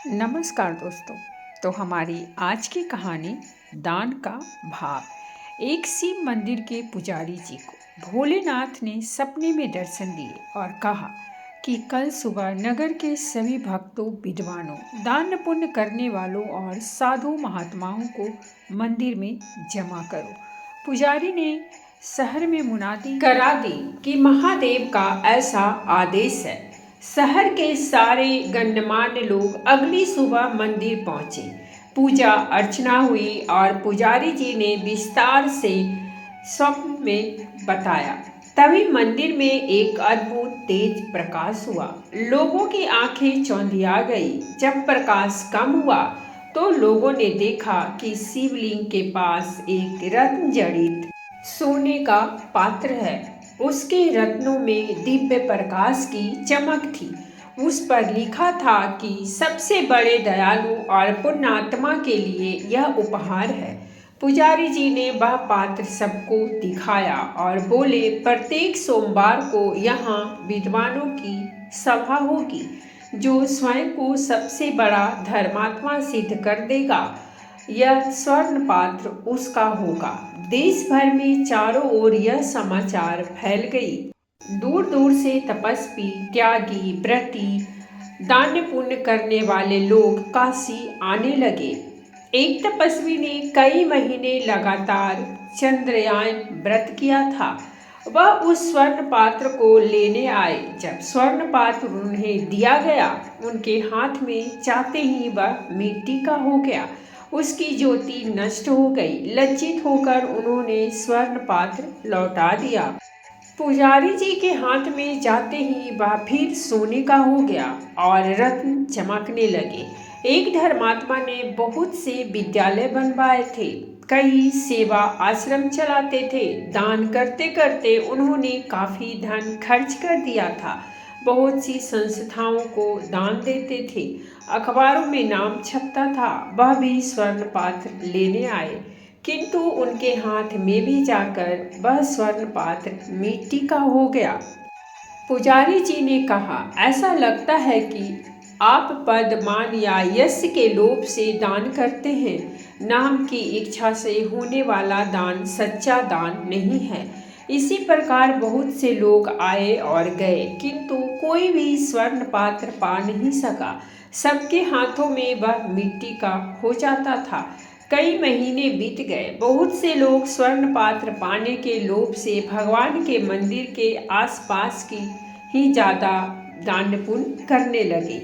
नमस्कार दोस्तों। तो हमारी आज की कहानी दान का भाव। एक शिव मंदिर के पुजारी जी को भोलेनाथ ने सपने में दर्शन दिए और कहा कि कल सुबह नगर के सभी भक्तों, विद्वानों, दान पुण्य करने वालों और साधु महात्माओं को मंदिर में जमा करो। पुजारी ने शहर में मुनादी करा दी कि महादेव का ऐसा आदेश है। शहर के सारे गणमान्य लोग अगली सुबह मंदिर पहुंचे। पूजा अर्चना हुई और पुजारी जी ने विस्तार से स्वप्न में बताया। तभी मंदिर में एक अद्भुत तेज प्रकाश हुआ। लोगों की आंखें चौंधिया गई। जब प्रकाश कम हुआ तो लोगों ने देखा कि शिवलिंग के पास एक रत्न जड़ित सोने का पात्र है। उसके रत्नों में दिव्य प्रकाश की चमक थी। उस पर लिखा था कि सबसे बड़े दयालु और पुण्यात्मा के लिए यह उपहार है। पुजारी जी ने वह पात्र सबको दिखाया और बोले, प्रत्येक सोमवार को यहाँ विद्वानों की सभा होगी। जो स्वयं को सबसे बड़ा धर्मात्मा सिद्ध कर देगा, यह स्वर्ण पात्र उसका होगा। देश भर में चारों ओर यह समाचार फैल गई। दूर दूर से तपस्वी, त्यागी, व्रती, दान पुण्य करने वाले लोग काशी आने लगे। एक तपस्वी ने कई महीने लगातार चंद्रयान व्रत किया था। वह उस स्वर्ण पात्र को लेने आए। जब स्वर्ण पात्र उन्हें दिया गया, उनके हाथ में चाहते ही वह मिट्टी का हो गया। उसकी ज्योति नष्ट हो गई। लज्जित होकर उन्होंने स्वर्ण पात्र लौटा दिया। पुजारी जी के हाथ में जाते ही वह फिर सोने का हो गया और रत्न चमकने लगे। एक धर्मात्मा ने बहुत से विद्यालय बनवाए थे, कई सेवा आश्रम चलाते थे। दान करते करते उन्होंने काफी धन खर्च कर दिया था। बहुत सी संस्थाओं को दान देते थे। अखबारों में नाम छपता था। वह भी स्वर्ण पात्र लेने आए, किंतु उनके हाथ में भी जाकर वह स्वर्ण पात्र मिट्टी का हो गया। पुजारी जी ने कहा, ऐसा लगता है कि आप पद, मान या यश के लोभ से दान करते हैं। नाम की इच्छा से होने वाला दान सच्चा दान नहीं है। इसी प्रकार बहुत से लोग आए और गए, किंतु कोई भी स्वर्ण पात्र पा नहीं सका। सबके हाथों में वह मिट्टी का हो जाता था। कई महीने बीत गए। बहुत से लोग स्वर्ण पात्र पाने के लोभ से भगवान के मंदिर के आसपास की ही ज्यादा दान पुण्य करने लगे।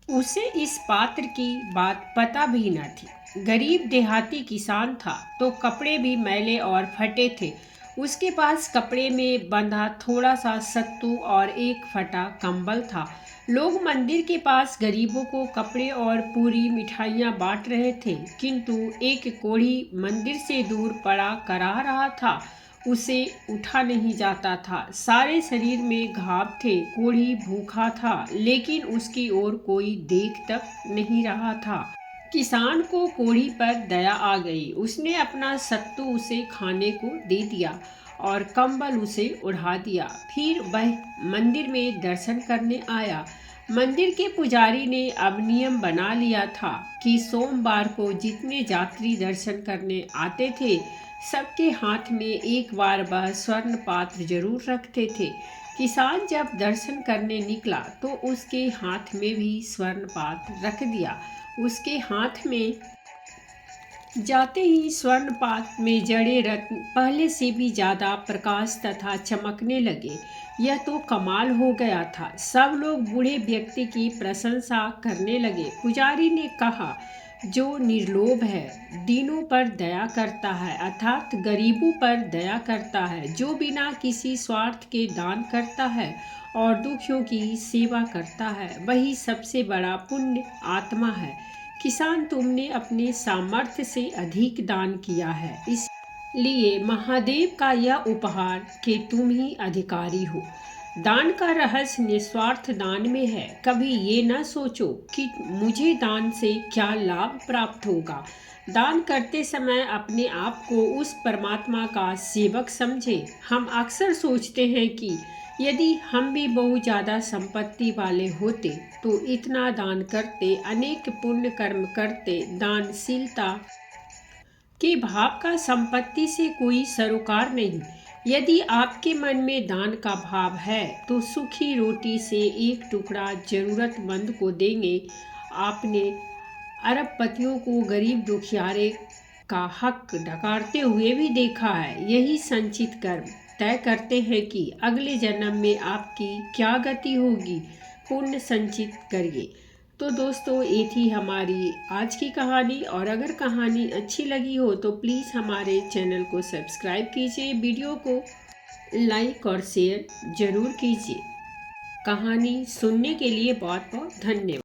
उसे इस पात्र की बात पता भी न थी। गरीब देहाती किसान था तो कपड़े भी मैले और फटे थे। उसके पास कपड़े में बंधा थोड़ा सा सत्तू और एक फटा कंबल था। लोग मंदिर के पास गरीबों को कपड़े और पूरी मिठाइयाँ बांट रहे थे, किंतु एक कोढ़ी मंदिर से दूर पड़ा करा रहा था। उसे उठा नहीं जाता था। सारे शरीर में घाव थे। कोढ़ी भूखा था, लेकिन उसकी ओर कोई देख तक नहीं रहा था। किसान को कोढ़ी पर दया आ गई। उसने अपना सत्तू उसे खाने को दे दिया और कंबल उसे उड़ा दिया। फिर वह मंदिर में दर्शन करने आया। मंदिर के पुजारी ने अब नियम बना लिया था कि सोमवार को जितने यात्री दर्शन करने आते थे, सबके हाथ में एक बार वह स्वर्ण पात्र जरूर रखते थे। किसान जब दर्शन करने निकला तो उसके हाथ में भी स्वर्ण पात्र रख दिया। उसके हाथ में जाते ही स्वर्ण पात्र में जड़े रत्न पहले से भी ज्यादा प्रकाश तथा चमकने लगे। यह तो कमाल हो गया था। सब लोग बूढ़े व्यक्ति की प्रशंसा करने लगे। पुजारी ने कहा, जो निर्लोभ है, दीनों पर दया करता है, अर्थात गरीबों पर दया करता है, जो बिना किसी स्वार्थ के दान करता है और दुखियों की सेवा करता है, वही सबसे बड़ा पुण्य आत्मा है। किसान, तुमने अपने सामर्थ्य से अधिक दान किया है, इसलिए महादेव का यह उपहार कि तुम ही अधिकारी हो। दान का रहस्य निस्वार्थ दान में है। कभी ये न सोचो कि मुझे दान से क्या लाभ प्राप्त होगा। दान करते समय अपने आप को उस परमात्मा का सेवक समझे। हम अक्सर सोचते हैं कि यदि हम भी बहुत ज़्यादा संपत्ति वाले होते तो इतना दान करते, अनेक पुण्य कर्म करते। दानशीलता के भाव का संपत्ति से कोई सरोकार नहीं। यदि आपके मन में दान का भाव है तो सूखी रोटी से एक टुकड़ा जरूरतमंद को देंगे। आपने अरबपतियों को गरीब दुखियारे का हक डकारते हुए भी देखा है। यही संचित कर्म तय करते हैं कि अगले जन्म में आपकी क्या गति होगी। पुण्य संचित करिए। तो दोस्तों, ये थी हमारी आज की कहानी, और अगर कहानी अच्छी लगी हो तो प्लीज़ हमारे चैनल को सब्सक्राइब कीजिए, वीडियो को लाइक और शेयर ज़रूर कीजिए। कहानी सुनने के लिए बहुत बहुत धन्यवाद।